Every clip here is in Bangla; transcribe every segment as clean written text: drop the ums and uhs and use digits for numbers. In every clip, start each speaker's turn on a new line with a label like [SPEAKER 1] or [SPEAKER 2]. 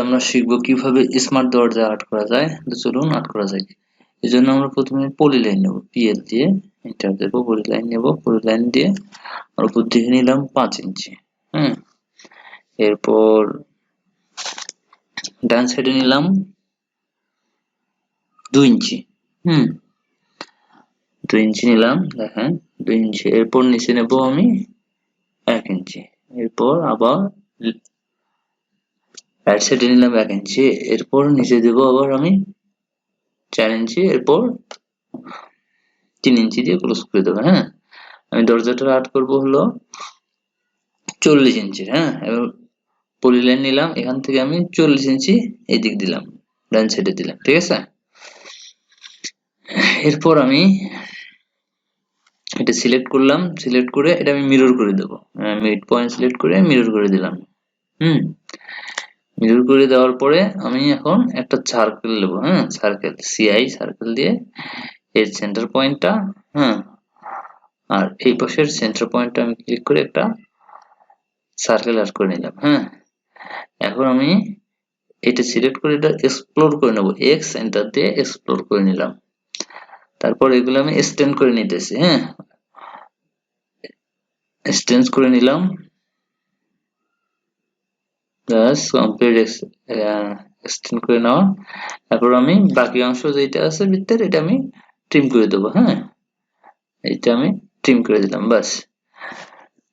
[SPEAKER 1] আমরা শিখবো কিভাবে স্মার্ট দরজা আর্ট করা যায়। তো চলুন আর্ট করা যায়। এই জন্য আমরা প্রথমে পলি লাইন নেব, পিএল দিয়ে এন্টার দেবো, পলি লাইন নেব, পলি লাইন দিয়ে আর উপর দিকে নিলাম 5 ইঞ্চি। এরপর ডান সাইডে নিলাম 2 ইঞ্চি। 2 ইঞ্চি নিলাম, দেখেন 2 ইঞ্চি। এরপর নিচে নেব আমি 1 ইঞ্চি। এরপর আবার রাইট সাইডে নিলাম 1 ইঞ্চি। এরপর নিচে দেব আবার আমি 4 ইঞ্চি। এরপর 3 ইঞ্চি দিয়ে ক্লোজ করে দেবো। আমি দরজাটা আর্ট করব হলো 40 ইঞ্চি। এবার পলি লাইন নিলাম, এখান থেকে আমি 40 ইঞ্চি এই দিক দিলাম, ডান সাইডে দিলাম, ঠিক আছে। এরপর আমি এটা সিলেক্ট করলাম, সিলেক্ট করে এটা আমি মিরর করে দেব। মিড পয়েন্ট সিলেক্ট করে মিরর করে দিলাম। মিরর করে দেওয়ার পরে আমি এখন একটা সার্কেল নেব। সার্কেল, সিআই সার্কেল দিয়ে এর সেন্টার পয়েন্টটা, আর এই পাশের সেন্টার পয়েন্টটা আমি ক্লিক করে একটা সার্কেল আর্ট করে নিলাম। এখন আমি এটা সিলেক্ট করে এটা এক্সপ্লোর করে নেব, এক্স এন্টার দিয়ে এক্সপ্লোর করে নিলাম। তারপর এগুলো আমি এক্সটেন্ড করে নিতেছি। এক্সটেন্ড করে নিলাম, ব্যাস কমপ্লিট। এক্সটেন্ড করে নেওয়া। তারপর আমি বাকি অংশ যেটা আছে ভিতরে এটা আমি ট্রিম করে দেবো। এটা আমি ট্রিম করে দিলাম, বাস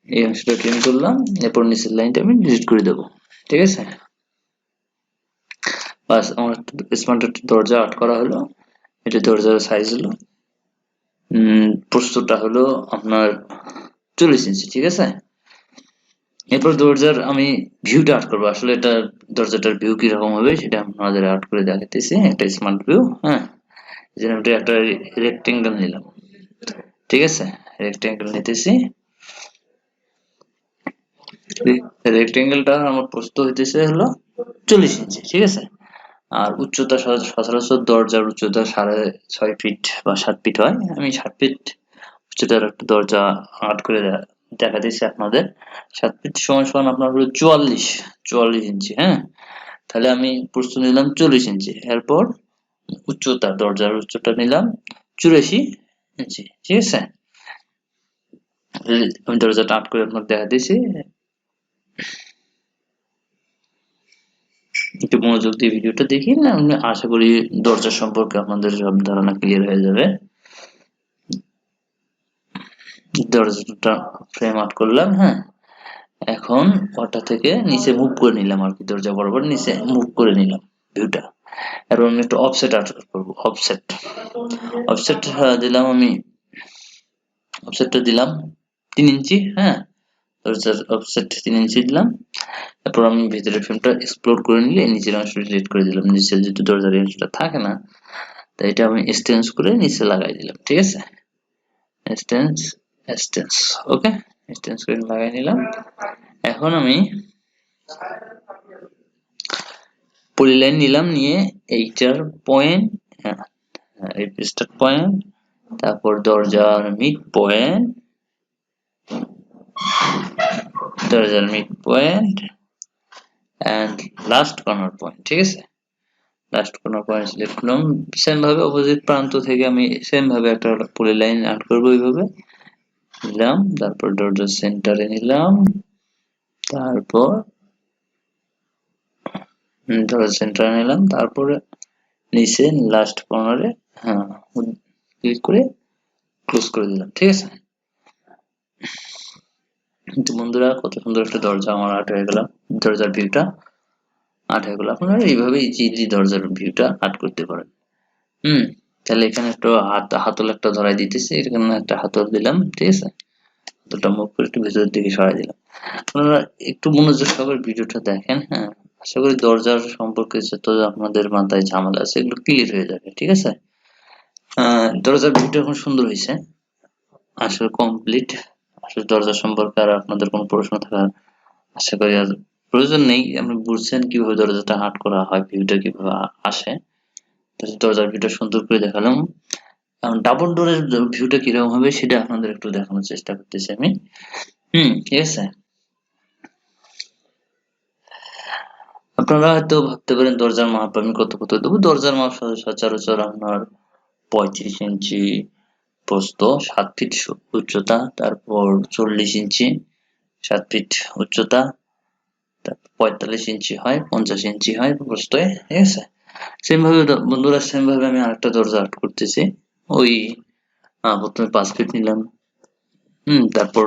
[SPEAKER 1] এই অংশটা ট্রিম করলাম। এরপর নিচের লাইনটা আমি ডিলিট করে দেবো, ঠিক আছে। বাস আমার স্মার্ট দরজা আর্ট করা হলো। এটা দরজার সাইজ হলো, প্রস্থটা হলো আপনার 40 ইঞ্চি, ঠিক আছে। এরপর দরজার আমি ভিউটা আর্ট করবো। আসলে এটা দরজাটার ভিউ কিরকম হবে সেটা আপনাদের আর্ট করে দেখাতেছি। একটা স্মার্ট ভিউ। এই জন্য একটা রেক্টেঙ্গেল নিলাম, ঠিক আছে। রেক্টেঙ্গেল নিতেছি। রেক্টেঙ্গেলটা আমার প্রস্থ হইতেছে হলো 40 ইঞ্চি, ঠিক আছে। আর উচ্চতা সচরাচর দরজার উচ্চতা 6.5 ফিট বা 7 ফিট হয়। আমি 7 ফিট উচ্চতার একটা দরজা আর্ট করে দেখাতেছি আপনাদের। 7 ফিট সমান আপনার হলো 44 ইঞ্চি। তাহলে আমি প্রস্থ নিলাম 40 ইঞ্চি। এরপর উচ্চতা, দরজার উচ্চতা নিলাম 84 ইঞ্চি, ঠিক আছে। আমি দরজাটা আর্ট করে আপনাকে দেখাতেছি। একটু মনোযোগ দিয়ে ভিডিওটা দেখি, আমি আশা করি দরজা সম্পর্কে আপনাদের সব ধারণা ক্লিয়ার হয়ে যাবে। দরজাটা ফ্রেম আউট করলাম। এখন ওটা থেকে নিচে মুভ করে নিলাম আর কি, দরজা বরাবর নিচে মুভ করে নিলাম ভিউটা। এবার আমি একটু অফসেট আর্ট করব। অফসেট দিলাম আমি, অফসেটটা দিলাম 3 ইঞ্চি। দরজার অফসেট 3 ইঞ্চি দিলাম। তারপর আমি ভেতরের ফ্রেমটা এক্সপ্লোর করে নিলে নিচের অংশটা ডিলিট করে দিলাম। নিচে যেহেতু দরজার অংশটা থাকে না, তাই এটা আমি এক্সটেন্স করে নিচে লাগাই দিলাম, ঠিক আছে। এক্সটেন্স ওকে, এক্সটেন্স করে লাগাই নিলাম। এখন আমি পলি লাইন নিলাম, নিয়ে এইটার পয়েন্ট, এই স্টার্ট পয়েন্ট, তারপর দরজার mid point, and last corner point, ঠিক আছে। লাস্ট কর্নার পয়েন্ট সিলেক্ট করলাম। সেম ভাবে অপোজিট প্রান্ত থেকে আমি সেম ভাবে একটা পলি লাইন আর্ট করবো। এইভাবে নিলাম, তারপর দরজার সেন্টারে নিলাম, তারপর দরজার সেন্টারে নিলাম, তারপরে নিচে লাস্ট কর্নারে ক্লিক করে ক্লোজ করে দিলাম, ঠিক আছে। কিন্তু বন্ধুরা কত সুন্দর একটা দরজা আমার আর্ট হয়ে গেল। দরজার ভিউটা আর্ট হয়ে গেল। আপনারা এইভাবে ইজিলি দরজার ভিউটা আর্ট করতে পারেন। তাহলে এখানে একটা হাতল একটা ধরাই দিতেছি, এখানে একটা হাতল দিলাম, ঠিক আছে। হাতলটা মুভ করে একটু ভেতরের দিকে সরাই দিলাম। আপনারা একটু মনোযোগ সহকারে ভিডিওটা দেখেন। আশা করি দরজার সম্পর্কে যত আপনাদের মাথায় ঝামেলা আছে এগুলো ক্লিয়ার হয়ে যাবে, ঠিক আছে। দরজার ভিউটা এখন সুন্দর হয়েছে, আসলে কমপ্লিট। আসলে দরজা সম্পর্কে আর আপনাদের কোনো প্রশ্ন থাকার আশা করি আর প্রয়োজন নেই। আপনি বুঝছেন কিভাবে দরজাটা আর্ট করা হয়, ভিউটা কিভাবে আসে। দরজার ভিউটা সুন্দর করে দেখালাম। ডাবল ডোরের ভিউটা কিরকম হবে সেটা আপনাদের একটু দেখানোর চেষ্টা করতেছি আমি। ঠিক আছে। আপনারা হয়তো ভাবতে পারেন দরজার মাপ আমি কত দেবো। দরজার মাপ সচরাচর আপনার 35 ইঞ্চি প্রস্থ, 7 ফিট উচ্চতা, তারপর 40 ইঞ্চি 7 ফিট উচ্চতা, 45 ইঞ্চি হয়, 50 ইঞ্চি হয় প্রস্থে, ঠিক আছে। সেম ভাবে বন্ধুরা, সেম ভাবে আমি আরেকটা দরজা আর্ট করতেছি। ওই প্রথমে 5 ফিট নিলাম, তারপর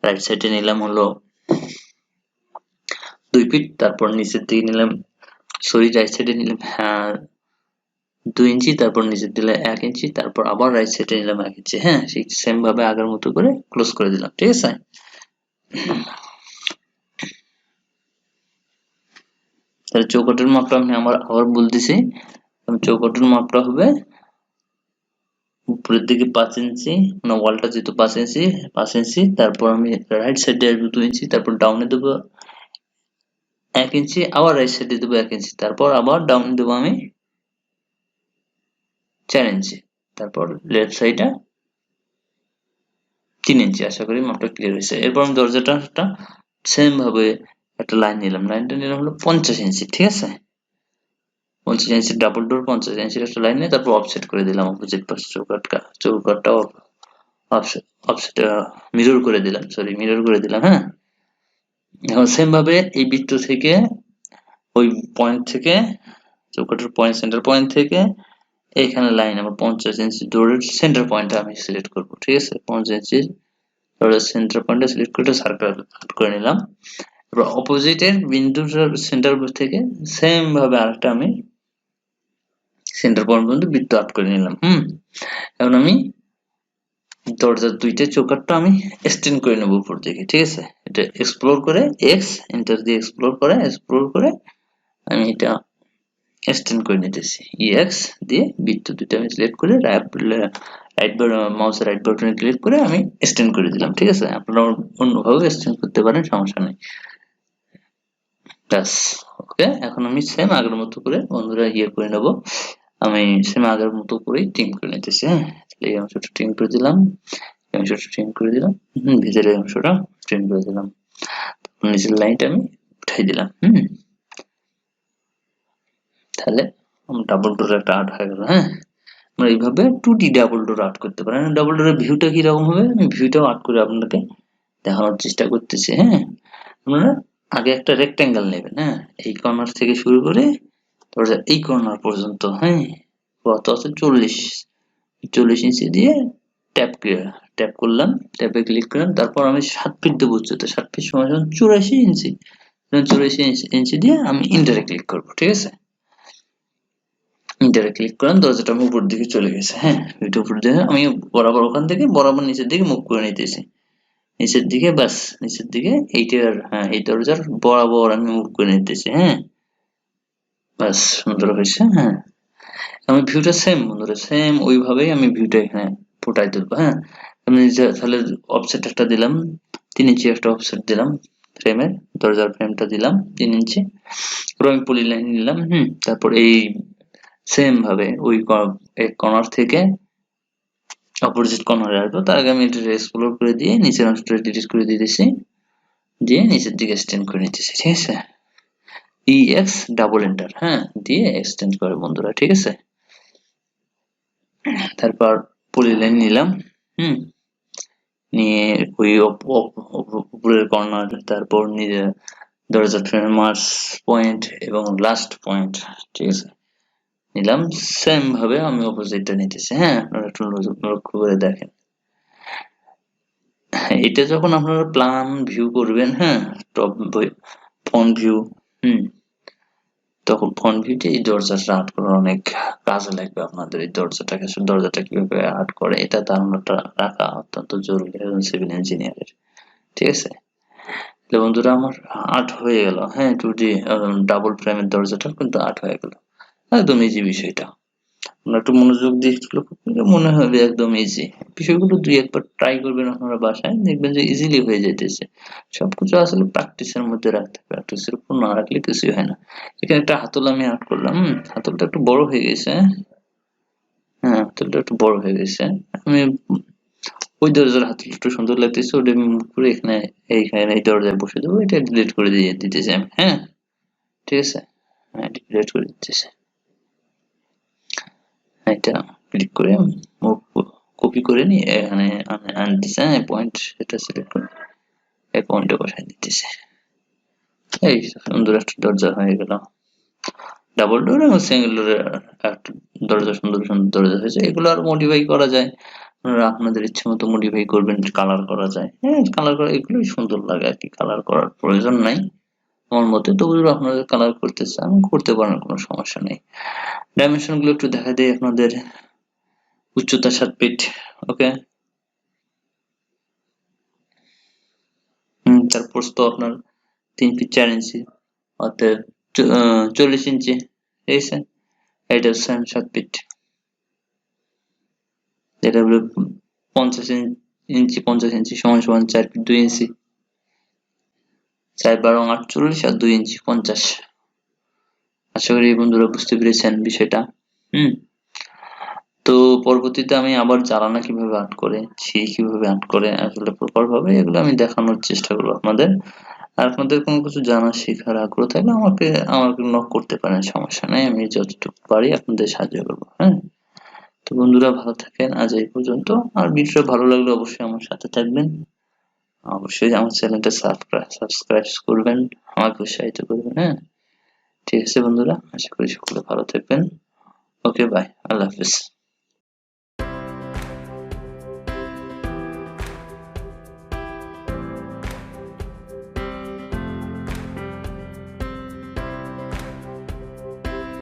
[SPEAKER 1] রাইট সাইডে নিলাম হলো 2 ফিট, তারপর নিচের দিকে নিলাম, সরি রাইট সাইডে নিলাম 2 ইঞ্চি, তারপর নিচের দিলে 1 ইঞ্চি, তারপর আবার রাইট সাইডে নিলাম 1 ইঞ্চি। হ্যাঁ, সেই সেম ভাবে আগের মতো করে ক্লোজ করে দিলাম, ঠিক আছে। তাহলে চৌকাঠের মাপটা আমি আবার বলতেছি, চৌকাঠের মাপটা হবে উপরের দিকে 5 ইঞ্চি, মানে ওয়ালটা যেহেতু 5 ইঞ্চি, তারপর আমি রাইট সাইডে আসবো 2 ইঞ্চি, তারপর ডাউনে দেবো 1 ইঞ্চি, আবার রাইট সাইডে দেবো 1 ইঞ্চি, তারপর আবার ডাউনে দেবো আমি 4 ইঞ্চি, তারপর লেফট সাইডে 3 ইঞ্চি। আশা করি মাপটা ক্লিয়ার হয়েছে। এরপর আমি দরজাটা সেম ভাবে একটা লাইন নিলাম, লাইনটা নিলাম হলো 50 ইঞ্চি, ঠিক আছে। 50 ইঞ্চি ডাবল ডোর, 50 ইঞ্চির একটা লাইন নিয়ে তারপর অফসেট করে দিলাম অপোজিট পাশে চৌকাঠটা অফসেট অফসেট মিরর করে দিলাম, সরি মিরর করে দিলাম। হ্যাঁ, এখন সেম ভাবে এই বৃত্ত থেকে ওই পয়েন্ট থেকে চৌকাঠের পয়েন্ট, সেন্টার পয়েন্ট থেকে এইখানে লাইন আমার 50 ইঞ্চি ডোরের সেন্টার পয়েন্টটা আমি সিলেক্ট করব, ঠিক আছে। 50 ইঞ্চি ডোরের সেন্টার পয়েন্টটা সিলেক্ট করে সার্কেল আউট করে নিলাম। এবার অপোজিটের বিন্দুটার সেন্টার থেকে সেম ভাবে আরেকটা আমি সেন্টার পয়েন্ট পর্যন্ত বৃত্ত আউট করে নিলাম। এখন আমি দরজার দুইটা চৌকাঠটা আমি এক্সটেন্ড করে নেবো উপর দিকে, ঠিক আছে। এটা এক্সপ্লোর করে এক্স এন্টার দিয়ে এক্সপ্লোর করে আমি এটা এক্সটেন্ড করে নিতেছি। এক্স দিয়ে বৃত্ত দুইটা আমি সিলেক্ট করে রাইট মাউসের রাইট বাটনে ক্লিক করে আমি এক্সটেন্ড করে দিলাম, ঠিক আছে। আপনারা অন্যভাবে এক্সটেন্ড করতে পারেন, সমস্যা নেই। ব্যাস, ওকে। এখন আমি সেম আগের মতো করে বন্ধুরা করে নেব। আমি সেম আগের মতো করেই ট্রিম করে নিতেছি। হ্যাঁ, এই অংশটা ট্রিম করে দিলাম, এই অংশটা ট্রিম করে দিলাম, ভিতরের অংশটা ট্রিম করে দিলাম, নিচের লাইনটা আমি উঠাই দিলাম। তাহলে ডাবল ডোর একটা আর্ট হয়ে গেল। হ্যাঁ, আমরা এইভাবে 2D ডাবল ডোর আর্ট করতে পারেন। ডাবল ডোরের ভিউটা কিরকম হবে আমি ভিউটাও আর্ট করে আপনাকে দেখানোর চেষ্টা করতেছি। হ্যাঁ, আপনারা আগে একটা রেক্টেঙ্গেল নেবেন। হ্যাঁ, এই কর্নার থেকে শুরু করে দরজার এই কর্নার পর্যন্ত, হ্যাঁ, কত আছে 40 ইঞ্চি দিয়ে ট্যাপ করলাম, ট্যাপে ক্লিক করলাম, তারপর আমি 7 ফিট দেবো উচ্চতা, 7 ফিট সমান 84 ইঞ্চি, 84 ইঞ্চি দিয়ে আমি ইন্টারে ক্লিক করবো, ঠিক আছে। ইন্টারে ক্লিক করলাম, দরজাটা আমি উপর দিকে চলে গেছে। হ্যাঁ, এটা উপর দিকে আমি বরাবর ওখান থেকে বরাবর নিচের দিকে মুভ করে নিতেছি, নিচের দিকে, ব্যাস নিচের দিকে এইটার, হ্যাঁ এই দরজার বরাবর আমি মুভ করে নিতেছি। হ্যাঁ, ব্যাস সুন্দর হয়েছে। হ্যাঁ, আমি ভিউটা সেম বন্ধুরা, সেম ওইভাবেই আমি ভিউটা এখানে ফুটাই তুলবো। হ্যাঁ, আমি তাহলে অফসেট একটা দিলাম, 3 ইঞ্চি একটা অফসেট দিলাম, ফ্রেমের দরজার ফ্রেমটা দিলাম 3 ইঞ্চি, পুরো আমি পলি লাইন নিলাম। তারপর এই সেম ভাবে ওই এক কর্নার থেকে অপোজিট কর্নারে আসবো, তার আগে আমি এটা এক্সপ্লোর করে দিয়ে নিচের অংশটা ডিলিট করে দিতেছি, দিয়ে নিচের দিকে এক্সটেন্ড করে নিতেছি, ঠিক আছে। EX ডাবল এন্টার, হ্যাঁ, দিয়ে এক্সটেন্ড করে বন্ধুরা, ঠিক আছে। তারপর পলি লাইন নিলাম, নিয়ে ওই উপরের কর্নার, তারপর নিজে দরজার ফ্রেমের মার্চ পয়েন্ট এবং লাস্ট পয়েন্ট, ঠিক আছে, নিলাম। সেম ভাবে আমি অপোজিটটা নিতেছি। হ্যাঁ, আপনারা একটু লক্ষ্য করে দেখেন। এটা যখন আপনারা প্ল্যান ভিউ করবেন, হ্যাঁ, টপ ফ্রন্ট ভিউ, তখন ফ্রন্ট ভিউতে এই দরজাটা আর্ট করার অনেক কাজে লাগবে আপনাদের। এই দরজাটা কিভাবে আর্ট করে এটা ধারণাটা রাখা অত্যন্ত জরুরি একজন সিভিল ইঞ্জিনিয়ারের, ঠিক আছে। তাহলে বন্ধুরা আমার আর্ট হয়ে গেল। হ্যাঁ, 2D ডাবল ফ্রেমের দরজাটা কিন্তু আর্ট হয়ে গেল, একদম ইজি বিষয়টা। আপনারা একটু মনোযোগ দিয়ে লক্ষ্য করলে মনে হবে একদম ইজি। বিষয়গুলো 2-1 বার ট্রাই করবেন আপনারা বাসায়, দেখবেন যে ইজিলি হয়ে যাইতেছে। সবকিছু আসলে প্র্যাকটিসের মধ্যে রাখতে হবে, প্র্যাকটিসের উপর না রাখলে কিছুই হয় না। এখানে একটা হাতল আমি আর্ট করলাম, হাতলটা একটু বড় হয়ে গেছে। হ্যাঁ, হাতলটা একটু বড় হয়ে গেছে। আমি ওই দরজার হাতলটা একটু সুন্দর লাগতেছে, ওটা আমি মুভ করে এইখানে এই দরজায় বসে দেবো, এটা ডিলিট করে দিতেছি আমি। হ্যাঁ, ঠিক আছে, ডিলিট করে দিতেছে। এটা ক্লিক করে মুভ কপি করে নিয়ে এখানে আনতেছে, পয়েন্ট সেটা সিলেক্ট করে এই পয়েন্টে বসাই দিতেছে। এই সুন্দর একটা দরজা হয়ে গেল। ডাবল ডোর এবং সিঙ্গেল ডোরের একটা দরজা, সুন্দর সুন্দর দরজা হয়েছে। এগুলো আর মডিফাই করা যায়, আপনারা আপনাদের ইচ্ছে মতো মডিফাই করবেন, কালার করা যায়। হ্যাঁ, কালার করা এগুলোই সুন্দর লাগে আর কি, কালার করার প্রয়োজন নাই আমার মতে। তবু যদি আপনাদের কালার করতে চান করতে পারেন, কোনো সমস্যা নেই। ডাইমেনশন গুলো একটু দেখা দেয় আপনাদের। উচ্চতা 7 ফিট, ওকে। তার প্রস্থ আপনার 3 ফিট 4 ইঞ্চি, অর্থাৎ 40 ইঞ্চি, ঠিক আছে। এটা হচ্ছে 7 ফিট, যেটা হলো 50 ইঞ্চি 50 ইঞ্চি সমান সমান 4 ফিট 2 ইঞ্চি। 4 12 48 আর 2 ইঞ্চি 50। আশা করি বন্ধুরা বুঝতে পেরেছেন বিষয়টা। হুম তো পরবর্তীতে আমি আবার জ্বালানা কিভাবে আর্ট করে, সিঁড়ি কিভাবে আর্ট করে আসলে প্রপার ভাবে, এগুলো আমি দেখানোর চেষ্টা করবো আপনাদের। আর আপনাদের কোনো কিছু জানার শেখার আগ্রহ থাকলে আমাকে আমাকে নক করতে পারেন, সমস্যা নাই। আমি যতটুকু পারি আপনাদের সাহায্য করবো। হ্যাঁ, তো বন্ধুরা ভালো থাকেন, আজ এই পর্যন্ত। আর ভিডিওটা ভালো লাগলে অবশ্যই আমার সাথে থাকবেন, অবশ্যই আমার চ্যানেলটা সাবস্ক্রাইব করবেন, আমাকে উৎসাহিত করবেন। হ্যাঁ, ঠিক আছে বন্ধুরা, আশা করি সকলে ভালো থাকবেন। ওকে, বাই, আল্লাহ হাফিজ।